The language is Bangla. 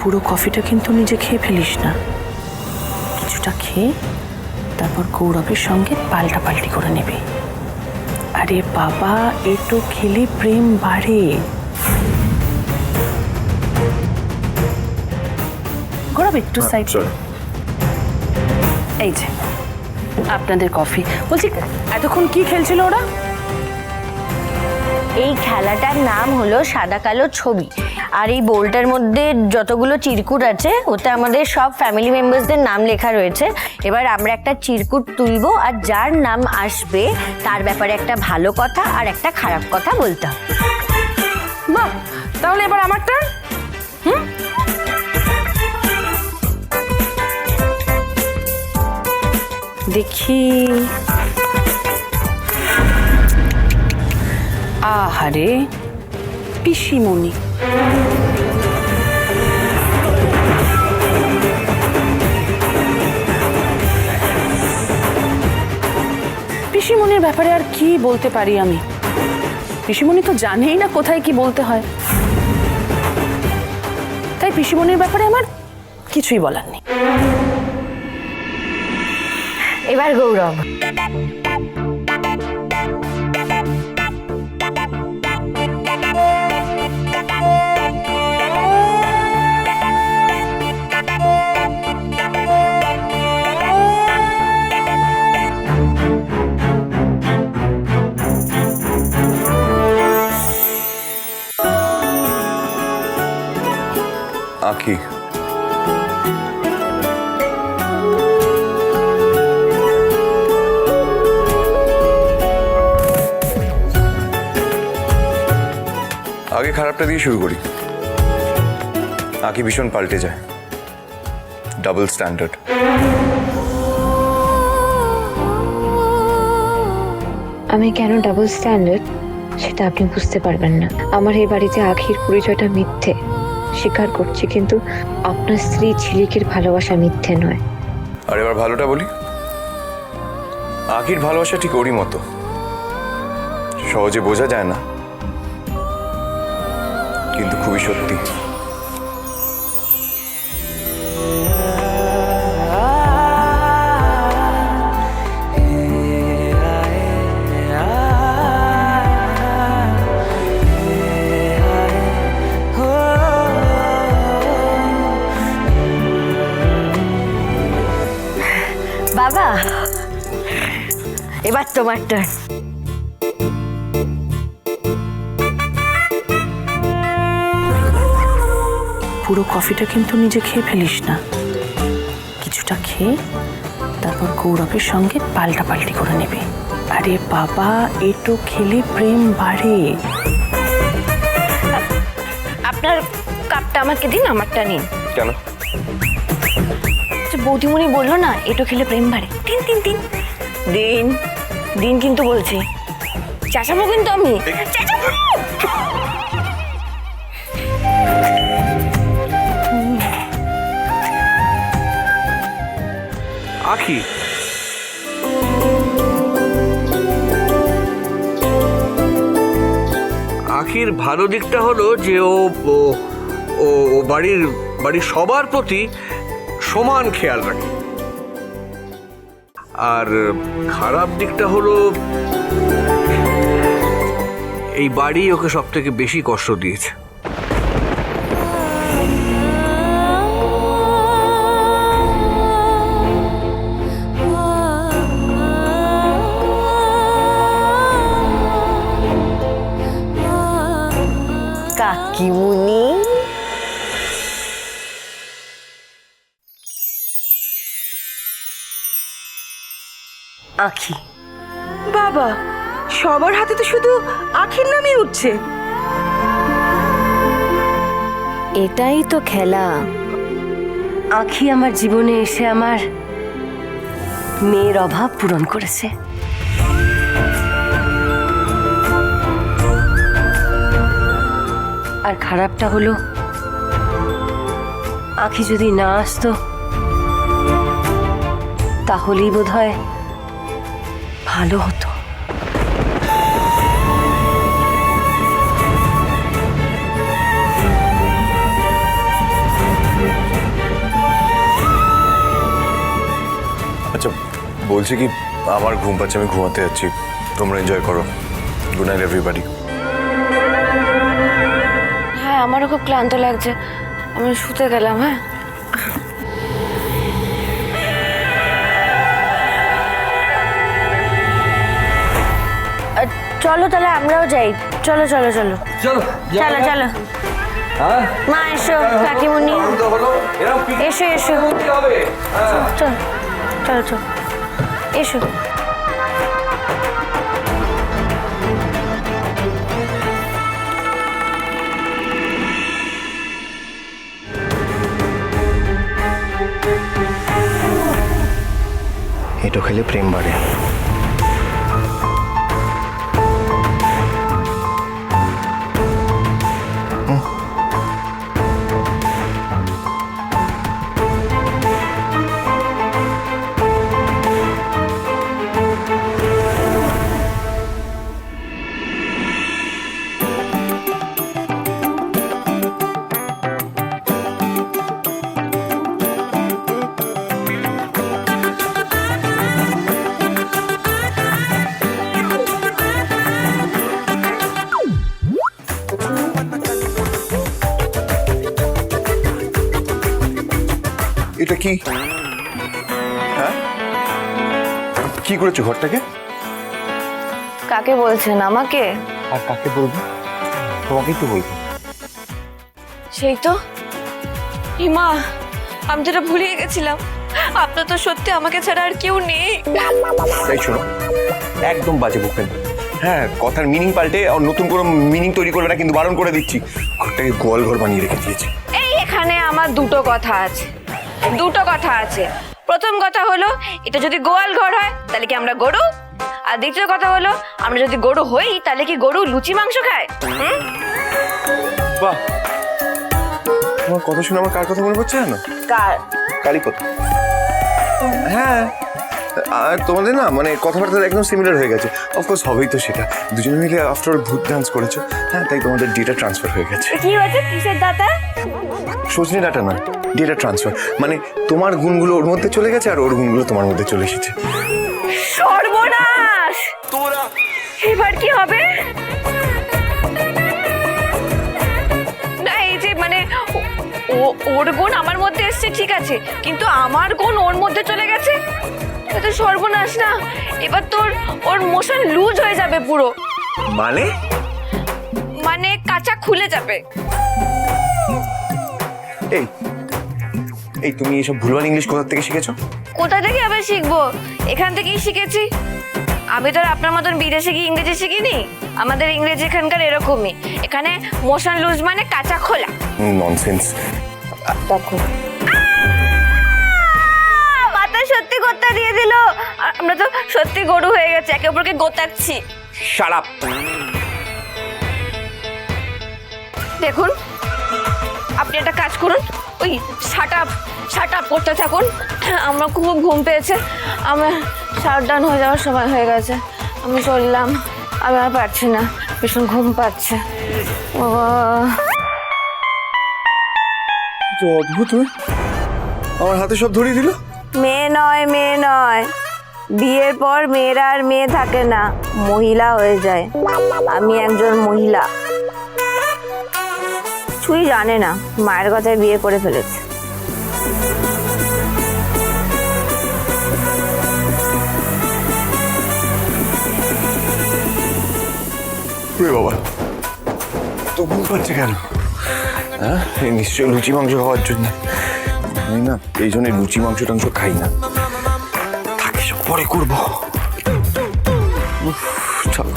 পুরো কফিটা কিন্তু নিজে খেয়ে ফেলিস না, কিছুটা খেয়ে তারপর গৌরবের সঙ্গে পাল্টাপাল্টি করে নেবে। আরে বাবা, এটো খেলে প্রেম বাড়ে। গৌরব একটু সাইড। এই যে আপনাদের কফি। বলছি এতক্ষণ কি খেলছিল ওরা? এই খেলাটার নাম হলো সাদা কালো ছবি। আর এই বোলটার মধ্যে যতগুলো চিরকুট আছে ওতে আমাদের সব ফ্যামিলি মেম্বার্সদের নাম লেখা রয়েছে। এবার আমরা একটা চিরকুট তুলবো আর যার নাম আসবে তার ব্যাপারে একটা ভালো কথা আর একটা খারাপ কথা বলতে হবে। বাহ, তাহলে এবার আমার টার্ন। দেখি। আহারে পিসিমণি, পিসিমণির ব্যাপারে আর কি বলতে পারি আমি? পিসিমণি তো জানেই না কোথায় কি বলতে হয়, তাই পিসিমণির ব্যাপারে আমার কিছুই বলার নেই। এবার গৌরব। আঁখি, আগে খারাপটা দিয়ে শুরু করি। আঁখি ভীষণ পাল্টে যায়, ডাবল স্ট্যান্ডার্ড। আমি কেন ডাবল স্ট্যান্ডার্ড সেটা আপনি বুঝতে পারবেন না। আমার এই বাড়িতে আখির পরিচয়টা মিথ্যে স্বীকার করছি, কিন্তু আপনার স্ত্রী ঝিলিকের ভালোবাসা মিথ্যে নয়। আর এবার ভালোটা বলি। আঁখির ভালোবাসা ঠিক ওরই মতো, সহজে বোঝা যায় না কিন্তু খুবই সত্যি। বাবা, এবার তোমার টার্ন। পুরো কফিটা কিন্তু নিজে খেয়ে ফেলিস না, কিছুটা খেয়ে তারপর গৌরবের সঙ্গে পাল্টাপাল্টি করে নেবে। আরে বাবা, এটো খেলে প্রেম বাড়ে। আপনার কাপটা আমাকে দিন, আমারটা নিন। কেন? বৌদিমণি বললো না এটো খেলে প্রেম বাড়ে। দিন দিন দিন দিন দিন, কিন্তু বলছি চাচাবো কিন্তু আমি। চাচাবো। আঁখি, আঁখির ভালো দিকটা হলো যে ও ও বাড়ির সবার প্রতি সমান খেয়াল রাখে। আর খারাপ দিকটা হলো এই বাড়ি ওকে সব থেকে বেশি কষ্ট দিয়েছে। কাকিমুনি, আঁখি। বাবা, সবার হাতে তো শুধু আখির নামই উঠছে। এটাই তো খেলা। আঁখি আমার জীবনে এসে আমার মেয়ের অভাব পূরণ করেছে। আর খারাপটা হলো আঁখি যদি না আসতো তাহলেই বোধহয় ভালো হতো। বলছি কি, আমার ঘুম পাচ্ছে, আমি ঘুমাতে যাচ্ছি, তোমরা এনজয় করো। Good night everybody. হ্যাঁ, আমারও খুব ক্লান্ত লাগছে, আমি শুতে গেলাম। হ্যাঁ, চলো তাহলে আমরাও যাই। চলো চলো চলো চলো চলো চলো হ্যাঁ মা এসো, কাকিমুনি তো হলো এরকম picnic এসো এসো করতে হবে। হ্যাঁ। চলো চলো চলো এসো। এটো খেলে প্রেম বাড়ে। এটা কি? হ্যাঁ, কি করেছো ঘরটাকে? কাকে বলছেন? আমাকে? আর কাকে বলবো? তোমাকেই তো বলবো। সেই তো হিমা, আমি যেটা ভুলিয়ে গেছিলাম, আপনার তো সত্যি আমাকে ছাড়া আর কেউ নেই। তাই শোনো, একদম বাজে বকবেন। হ্যাঁ, কথার মিনিং পাল্টে আর নতুন কোনো মিনিং তৈরি করবে না, কিন্তু বারণ করে দিচ্ছি। ঘরটাকে গোয়াল ঘর বানিয়ে রেখে দিয়েছি। এই এখানে আমার দুটো কথা আছে, দুটো কথা আছে। প্রথম কথা হলো, এটা যদি গোয়াল ঘর হয় তাহলে কি আমরা গরু? আর দ্বিতীয় কথা হলো, আমরা যদি গরু হই তাহলে কি গরু লুচি মাংস খায়? বাহ, তোমার কথা শুনে আমার কার কথা মনে পড়ছে জানো? কার? কালীপদ। হ্যাঁ, আর তোমাদের না মানে কথাবার্তা একদম সিমিলার হয়ে গেছে। অফকোর্স হবেই তো সেটা, দুজনে মিলে আফটার অল ভূত ডান্স করেছো। হ্যাঁ, তাই তোমাদের ডেটা ট্রান্সফার হয়ে গেছে। কি হয়েছে? কিসের দাতা? সজনে ডাটা নয়, ডেটা ট্রান্সফার। মানে তোমার গুণগুলো ওর মধ্যে চলে গেছে আর ওর গুণগুলো তোমার মধ্যে চলে এসেছে। সর্বনাশ! এবার কি হবে? না, এই যে মানে ওর গুণ আমার মধ্যে এসছে ঠিক আছে, কিন্তু আমার গুণ ওর মধ্যে চলে গেছে। এটা তো সর্বনাশ না। এবার তোর ওর মোশন লুজ হয়ে যাবে পুরো। মানে মানে কাঁচা খুলে যাবে। এই এই তুমি এসব ভুলভাল ইংলিশ কোথা থেকে শিখেছো? কোথা থেকে আবার শিখবো? এখান থেকেই শিখেছি। আমি তো আর আপনার মতন বিদেশে গিয়ে ইংরেজি শিখিনি। আমাদের ইংরেজি এখানকার এরকমই। এখানে মোশন লুজ মানে কাঁচা খোলা। ননসেন্স। দেখো, মাথা সত্যি গোতা দিয়ে দিল। আমরা তো সত্যি গরু হয়ে গেছে, একে অপরকে গোতাচ্ছি। Shut up! দেখুন, আপনি একটা কাজ করুন, ওই শাট আপ করতে থাকুন। আমার খুব ঘুম পেয়েছে, আমার শাটডাউন হয়ে যাওয়ার সময় হয়ে গেছে। আমি চললাম, আমি আর পারছি না, ভীষণ ঘুম পাচ্ছে। অদ্ভুত, আমার হাতে সব ধরিয়ে দিল। মেয়ে নয়, বিয়ের পর মেয়েরা আর মেয়ে থাকে না, মহিলা হয়ে যায়। আমি একজন মহিলা। কিছুই জানে না, মায়ের কথায় বিয়ে করে ফেলেছে। বাবা, তো ঘুম পাচ্ছে কেন? হ্যাঁ, নিশ্চয়ই লুচি মাংস খাওয়ার জন্য। আমি না এই জন্য লুচি মাংস টাংস খাই না। থাকে সব পরে করবো। চল।